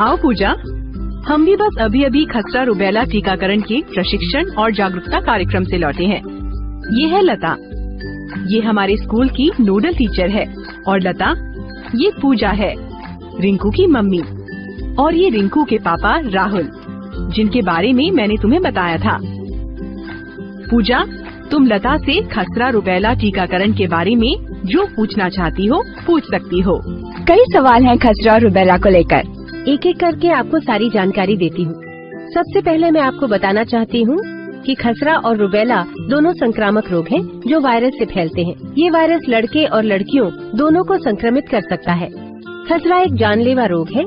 आओ पूजा, हम भी बस अभी खसरा रुबेला टीकाकरण के प्रशिक्षण और जागरूकता कार्यक्रम से लौटे हैं। ये है लता, ये हमारे स्कूल की नोडल टीचर है। और लता, ये पूजा है, रिंकू की मम्मी। और ये रिंकू के पापा राहुल, जिनके बारे में मैंने तुम्हें बताया था। पूजा, तुम लता से खसरा रुबेला टीकाकरण के बारे में जो पूछना चाहती हो पूछ सकती हो। कई सवाल हैं खसरा और रुबेला को लेकर। एक एक करके आपको सारी जानकारी देती हूँ। सबसे पहले मैं आपको बताना चाहती हूँ कि खसरा और रुबेला दोनों संक्रामक रोग हैं जो वायरस से फैलते हैं। ये वायरस लड़के और लड़कियों दोनों को संक्रमित कर सकता है। खसरा एक जानलेवा रोग है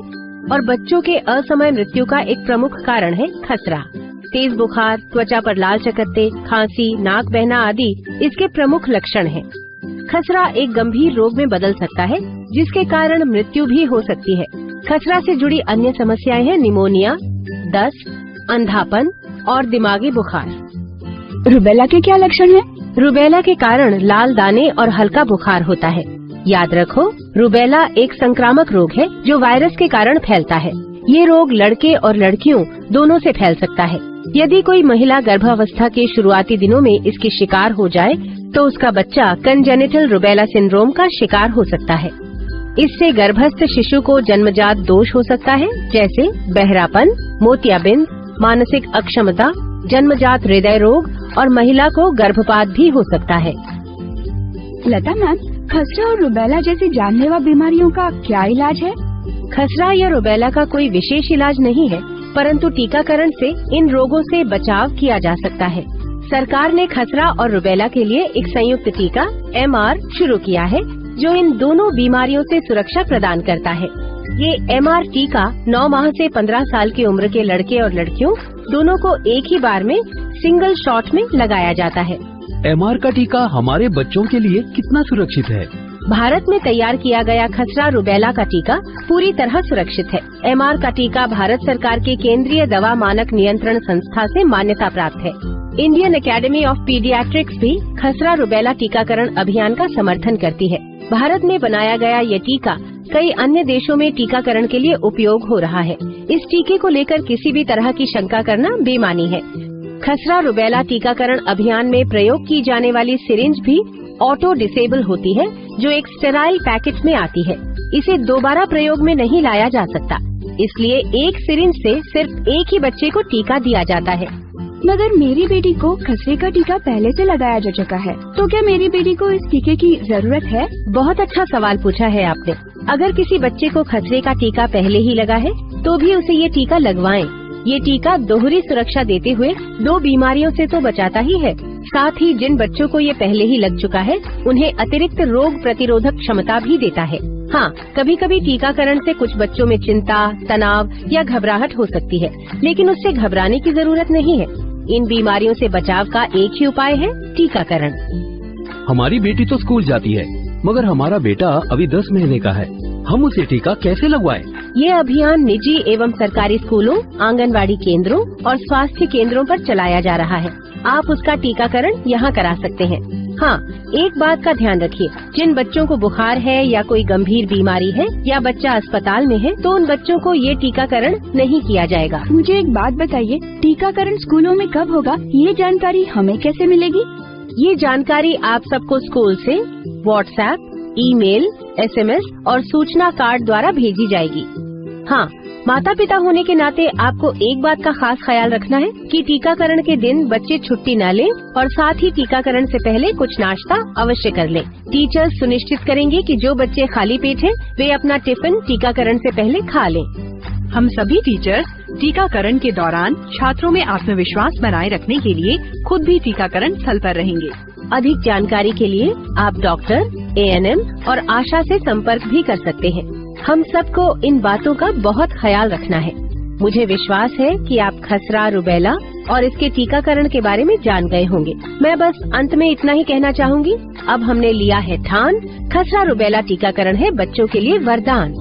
और बच्चों के असमय मृत्यु का एक प्रमुख कारण है खसरा। तेज बुखार, त्वचा पर लाल चकत्ते, खांसी, नाक बहना आदि इसके प्रमुख लक्षण हैं। खसरा एक गंभीर रोग में बदल सकता है जिसके कारण मृत्यु भी हो सकती है। खसरा से जुड़ी अन्य समस्याएं हैं निमोनिया, दस्त, अंधापन और दिमागी बुखार। रुबेला के क्या लक्षण हैं? रुबेला के कारण लाल दाने और हल्का बुखार होता है। याद रखो, रुबेला एक संक्रामक रोग है जो वायरस के कारण फैलता है। ये रोग लड़के और लड़कियों दोनों से फैल सकता है। यदि कोई महिला गर्भावस्था के शुरुआती दिनों में इसकी शिकार हो जाए तो उसका बच्चा कंजेनिटल रुबेला सिंड्रोम का शिकार हो सकता है। इससे गर्भस्थ शिशु को जन्मजात दोष हो सकता है, जैसे बहरापन, मोतियाबिंद, मानसिक अक्षमता, जन्मजात हृदय रोग और महिला को गर्भपात भी हो सकता है। लता मैम, खसरा और रुबेला जैसी जानलेवा बीमारियों का क्या इलाज है? खसरा या रुबेला का कोई विशेष इलाज नहीं है, परंतु टीकाकरण से इन रोगों से बचाव किया जा सकता है। सरकार ने खसरा और रुबेला के लिए एक संयुक्त टीका MR शुरू किया है जो इन दोनों बीमारियों से सुरक्षा प्रदान करता है। ये MR टीका 9 माह से 15 साल की उम्र के लड़के और लड़कियों दोनों को एक ही बार में सिंगल शॉट में लगाया जाता है। MR का टीका हमारे बच्चों के लिए कितना सुरक्षित है? भारत में तैयार किया गया खसरा रुबेला का टीका पूरी तरह सुरक्षित है। MR का टीका भारत सरकार के केंद्रीय दवा मानक नियंत्रण संस्था से मान्यता प्राप्त है। इंडियन एकेडमी ऑफ पीडियाट्रिक्स भी खसरा रुबेला टीकाकरण अभियान का समर्थन करती है। भारत में बनाया गया ये टीका कई अन्य देशों में टीकाकरण के लिए उपयोग हो रहा है। इस टीके को लेकर किसी भी तरह की शंका करना बेमानी है। खसरा रुबेला टीकाकरण अभियान में प्रयोग की जाने वाली सिरिंज भी ऑटो डिसेबल होती है, जो एक स्टेराइल पैकेट में आती है। इसे दोबारा प्रयोग में नहीं लाया जा सकता, इसलिए एक सिरिंज से सिर्फ एक ही बच्चे को टीका दिया जाता है। मगर मेरी बेटी को खसरे का टीका पहले से लगाया जा चुका है, तो क्या मेरी बेटी को इस टीके की जरूरत है? बहुत अच्छा सवाल पूछा है आपने। अगर किसी बच्चे को खसरे का टीका पहले ही लगा है तो भी उसे ये टीका लगवाएं। ये टीका दोहरी सुरक्षा देते हुए 2 बीमारियों से तो बचाता ही है, साथ ही जिन बच्चों को ये पहले ही लग चुका है उन्हें अतिरिक्त रोग प्रतिरोधक क्षमता भी देता है। हाँ, कभी कभी टीकाकरण से कुछ बच्चों में चिंता, तनाव या घबराहट हो सकती है, लेकिन उससे घबराने की जरूरत नहीं है। इन बीमारियों से बचाव का एक ही उपाय है, टीकाकरण। हमारी बेटी तो स्कूल जाती है, मगर हमारा बेटा अभी 10 महीने का है। हम उसे टीका कैसे लगवाएं? ये अभियान निजी एवं सरकारी स्कूलों, आंगनवाड़ी केंद्रों और स्वास्थ्य केंद्रों पर चलाया जा रहा है। आप उसका टीकाकरण यहाँ करा सकते हैं। हाँ, एक बात का ध्यान रखिए, जिन बच्चों को बुखार है या कोई गंभीर बीमारी है या बच्चा अस्पताल में है तो उन बच्चों को ये टीकाकरण नहीं किया जाएगा। मुझे एक बात बताइए, टीकाकरण स्कूलों में कब होगा? ये जानकारी हमें कैसे मिलेगी? ये जानकारी आप सबको स्कूल से व्हाट्सएप, ईमेल, SMS और सूचना कार्ड द्वारा भेजी जाएगी। हाँ, माता पिता होने के नाते आपको एक बात का खास ख्याल रखना है कि टीकाकरण के दिन बच्चे छुट्टी न लें और साथ ही टीकाकरण से पहले कुछ नाश्ता अवश्य कर लें। टीचर्स सुनिश्चित करेंगे कि जो बच्चे खाली पेट हैं, वे अपना टिफिन टीकाकरण से पहले खा लें। हम सभी टीचर्स टीकाकरण के दौरान छात्रों में आत्मविश्वास बनाए रखने के लिए खुद भी टीकाकरण स्थल पर रहेंगे। अधिक जानकारी के लिए आप डॉक्टर, ANM और आशा से संपर्क भी कर सकते हैं। हम सबको इन बातों का बहुत ख्याल रखना है। मुझे विश्वास है कि आप खसरा, रुबेला और इसके टीकाकरण के बारे में जान गए होंगे। मैं बस अंत में इतना ही कहना चाहूँगी, अब हमने लिया है ठान, खसरा रुबेला टीकाकरण है बच्चों के लिए वरदान।